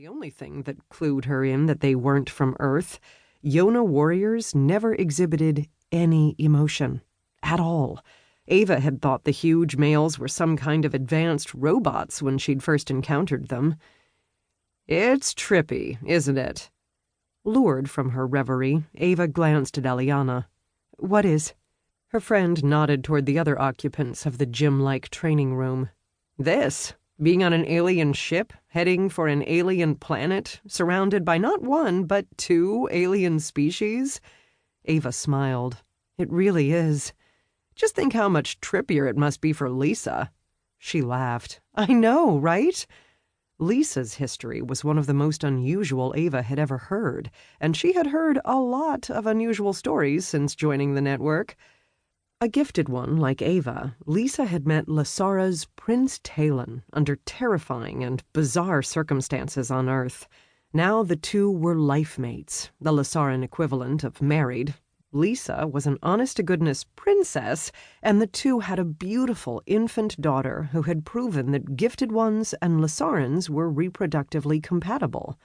the only thing that clued her in that they weren't from Earth. Yona warriors never exhibited any emotion. At all. Ava had thought the huge males were some kind of advanced robots when she'd first encountered them. "It's trippy, isn't it?" Lured from her reverie, Ava glanced at Eliana. "What is?" Her friend nodded toward the other occupants of the gym-like training room. "This. Being on an alien ship, heading for an alien planet, surrounded by not one, but two alien species." Ava smiled. "It really is. Just think how much trippier it must be for Lisa." She laughed. "I know, right?" Lisa's history was one of the most unusual Ava had ever heard, and she had heard a lot of unusual stories since joining the network. A gifted one like Ava, Lisa had met Lasara's Prince Talon under terrifying and bizarre circumstances on Earth. Now the two were life mates, the Lasaran equivalent of married. Lisa was an honest-to-goodness princess, and the two had a beautiful infant daughter who had proven that gifted ones and Lasarans were reproductively compatible.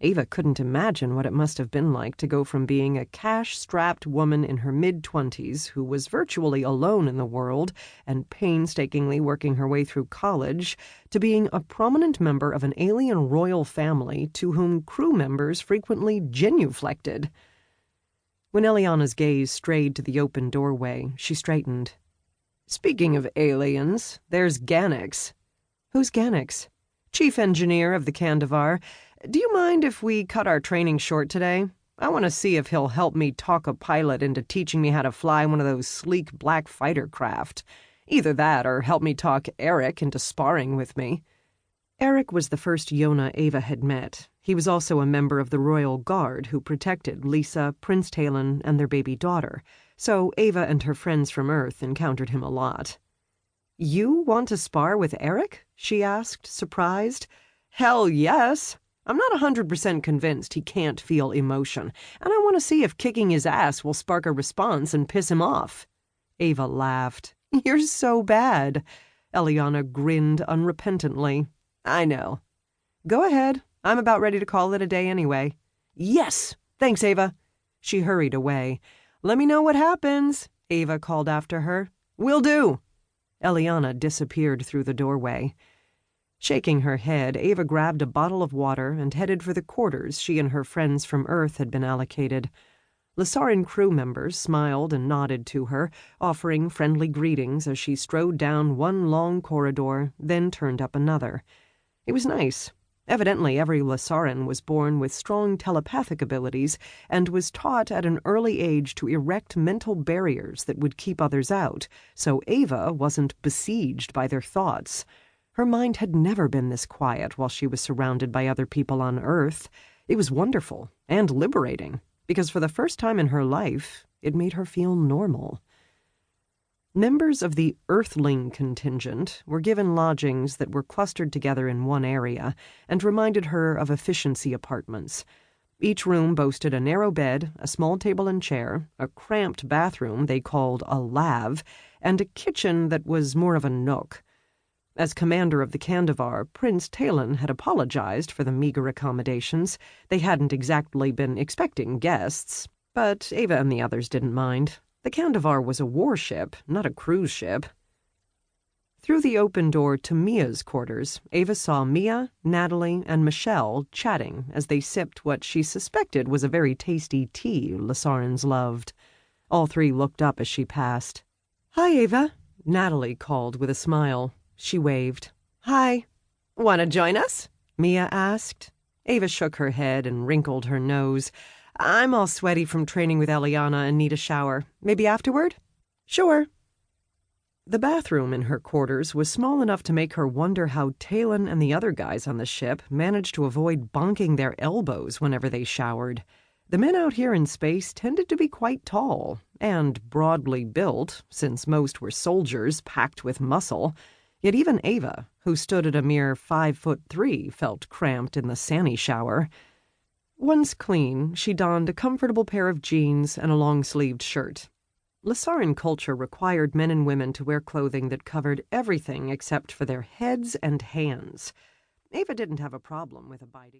Ava couldn't imagine what it must have been like to go from being a cash-strapped woman in her mid-20s who was virtually alone in the world and painstakingly working her way through college to being a prominent member of an alien royal family to whom crew members frequently genuflected. When Eliana's gaze strayed to the open doorway, she straightened. "Speaking of aliens, there's Ganix." "Who's Ganix?" "Chief engineer of the Kandavar. Do you mind if we cut our training short today? I want to see if he'll help me talk a pilot into teaching me how to fly one of those sleek black fighter craft. Either that or help me talk Eric into sparring with me." Eric was the first Yona Ava had met. He was also a member of the Royal Guard who protected Lisa, Prince Talon, and their baby daughter, so Ava and her friends from Earth encountered him a lot. "You want to spar with Eric?" she asked, surprised. "Hell yes! I'm not 100% convinced he can't feel emotion, and I want to see if kicking his ass will spark a response and piss him off." Ava laughed. "You're so bad." Eliana grinned unrepentantly. "I know. Go ahead. I'm about ready to call it a day anyway." "Yes! Thanks, Ava." She hurried away. "Let me know what happens," Ava called after her. "Will do." Eliana disappeared through the doorway. Shaking her head, Ava grabbed a bottle of water and headed for the quarters she and her friends from Earth had been allocated. Lasaran crew members smiled and nodded to her, offering friendly greetings as she strode down one long corridor, then turned up another. It was nice. Evidently, every Lasaran was born with strong telepathic abilities and was taught at an early age to erect mental barriers that would keep others out, so Ava wasn't besieged by their thoughts. Her mind had never been this quiet while she was surrounded by other people on Earth. It was wonderful and liberating, because for the first time in her life, it made her feel normal. Members of the Earthling contingent were given lodgings that were clustered together in one area and reminded her of efficiency apartments. Each room boasted a narrow bed, a small table and chair, a cramped bathroom they called a lav, and a kitchen that was more of a nook. As commander of the Kandavar, Prince Talon had apologized for the meager accommodations. They hadn't exactly been expecting guests, but Ava and the others didn't mind. The Kandavar was a warship, not a cruise ship. Through the open door to Mia's quarters, Ava saw Mia, Natalie, and Michelle chatting as they sipped what she suspected was a very tasty tea Lasarans loved. All three looked up as she passed. "Hi, Ava," Natalie called with a smile. She waved. "Hi." "Want to join us?" Mia asked. Ava shook her head and wrinkled her nose. "I'm all sweaty from training with Eliana and need a shower. Maybe afterward?" "Sure." The bathroom in her quarters was small enough to make her wonder how Talon and the other guys on the ship managed to avoid bonking their elbows whenever they showered. The men out here in space tended to be quite tall and broadly built, since most were soldiers packed with muscle. Yet even Ava, who stood at a mere 5'3", felt cramped in the Sani shower. Once clean, she donned a comfortable pair of jeans and a long-sleeved shirt. Lasaran culture required men and women to wear clothing that covered everything except for their heads and hands. Ava didn't have a problem with abiding.